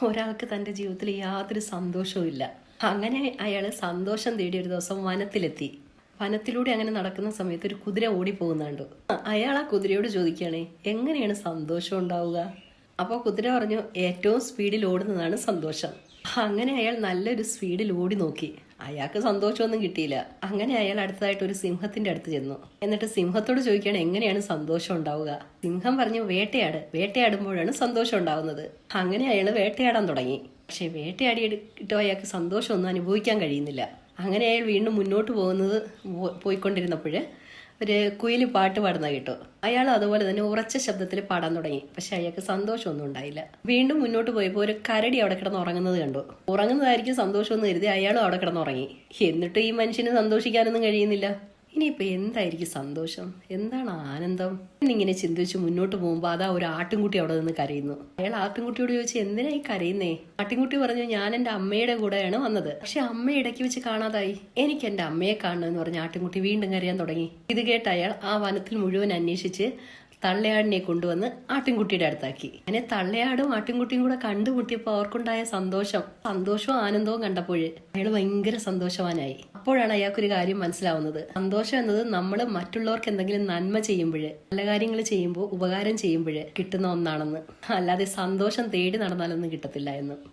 ഒരാൾക്ക് തൻ്റെ ജീവിതത്തിൽ യാതൊരു സന്തോഷവും ഇല്ല. അങ്ങനെ അയാൾ സന്തോഷം തേടി ഒരു ദിവസം വനത്തിലെത്തി. വനത്തിലൂടെ അങ്ങനെ നടക്കുന്ന സമയത്ത് ഒരു കുതിര ഓടിപ്പോകുന്നുണ്ട്. അയാൾ ആ കുതിരയോട് ചോദിക്കുകയാണേ, എങ്ങനെയാണ് സന്തോഷം ഉണ്ടാവുക? അപ്പോൾ കുതിര പറഞ്ഞു, ഏറ്റവും സ്പീഡിൽ ഓടുന്നതാണ് സന്തോഷം. അങ്ങനെ അയാൾ നല്ലൊരു സ്പീഡിൽ ഓടി നോക്കി. അയാൾക്ക് സന്തോഷമൊന്നും കിട്ടിയില്ല. അങ്ങനെ അയാൾ അടുത്തതായിട്ട് ഒരു സിംഹത്തിന്റെ അടുത്ത് ചെന്നു. എന്നിട്ട് സിംഹത്തോട് ചോദിക്കുകയാണ്, എങ്ങനെയാണ് സന്തോഷം ഉണ്ടാവുക? സിംഹം പറഞ്ഞു, വേട്ടയാടുമ്പോഴാണ് സന്തോഷം ഉണ്ടാവുന്നത്. അങ്ങനെ അയാൾ വേട്ടയാടാൻ തുടങ്ങി. പക്ഷെ വേട്ടയാടിയിട്ടോ അയാൾക്ക് സന്തോഷമൊന്നും അനുഭവിക്കാൻ കഴിയുന്നില്ല. അങ്ങനെ അയാൾ വീണ്ടും മുന്നോട്ട് പോയിക്കൊണ്ടിരുന്നപ്പോൾ ഒരു കുയില് പാട്ട് പാടുന്ന കേട്ടു. അയാൾ അതുപോലെ തന്നെ ഉറച്ച ശബ്ദത്തിൽ പാടാൻ തുടങ്ങി. പക്ഷെ അയാൾക്ക് സന്തോഷമൊന്നും ഉണ്ടായില്ല. വീണ്ടും മുന്നോട്ട് പോയപ്പോൾ ഒരു കരടി അവിടെ കിടന്ന് ഉറങ്ങുന്നത് കണ്ടു. ഉറങ്ങുന്നതായിരിക്കും സന്തോഷമെന്ന് കരുതി അയാളും അവിടെ കിടന്ന് ഉറങ്ങി. എന്നിട്ട് ഈ മനുഷ്യന് സന്തോഷിക്കാനൊന്നും കഴിയുന്നില്ല. ഇനിയിപ്പോൾ എന്തായിരിക്കും സന്തോഷം, എന്താണ് ആനന്ദം എന്നിങ്ങനെ ചിന്തിച്ച് മുന്നോട്ട് പോകുമ്പോൾ അതാ ഒരു ആട്ടിൻകുട്ടി അവിടെ നിന്ന് കരയുന്നു. അയാൾ ആട്ടിൻകുട്ടിയോട് ചോദിച്ചു, എന്തിനായി കരയുന്നേ? ആട്ടിൻകുട്ടി പറഞ്ഞു, ഞാൻ എൻ്റെ അമ്മയുടെ കൂടെയാണ് വന്നത്. പക്ഷെ അമ്മ ഇടയ്ക്ക് വെച്ച് കാണാതായി. എനിക്ക് എൻ്റെ അമ്മയെ കാണണമെന്ന് പറഞ്ഞ് ആട്ടിൻകുട്ടി വീണ്ടും കരയാൻ തുടങ്ങി. ഇത് കേട്ട് അയാൾ ആ വനത്തിൽ മുഴുവൻ അന്വേഷിച്ച് തള്ളയാടിനെ കൊണ്ടുവന്ന് ആട്ടിൻകുട്ടിയുടെ അടുത്താക്കി. അങ്ങനെ തള്ളയാടും ആട്ടിൻകുട്ടിയും കൂടെ കണ്ടുമുട്ടിയപ്പോൾ അവർക്കുണ്ടായ സന്തോഷവും ആനന്ദവും കണ്ടപ്പോൾ അയാൾ ഭയങ്കര സന്തോഷവാനായി. അപ്പോഴാണ് അയാൾക്കൊരു കാര്യം മനസ്സിലാവുന്നത്. സന്തോഷം എന്നത് നമ്മൾ മറ്റുള്ളവർക്ക് എന്തെങ്കിലും നന്മ ചെയ്യുമ്പോൾ, നല്ല കാര്യങ്ങൾ ചെയ്യുമ്പോൾ, ഉപകാരം ചെയ്യുമ്പോൾ കിട്ടുന്ന ഒന്നാണെന്ന്. അല്ലാതെ സന്തോഷം തേടി നടന്നാലൊന്നും കിട്ടത്തില്ല എന്ന്.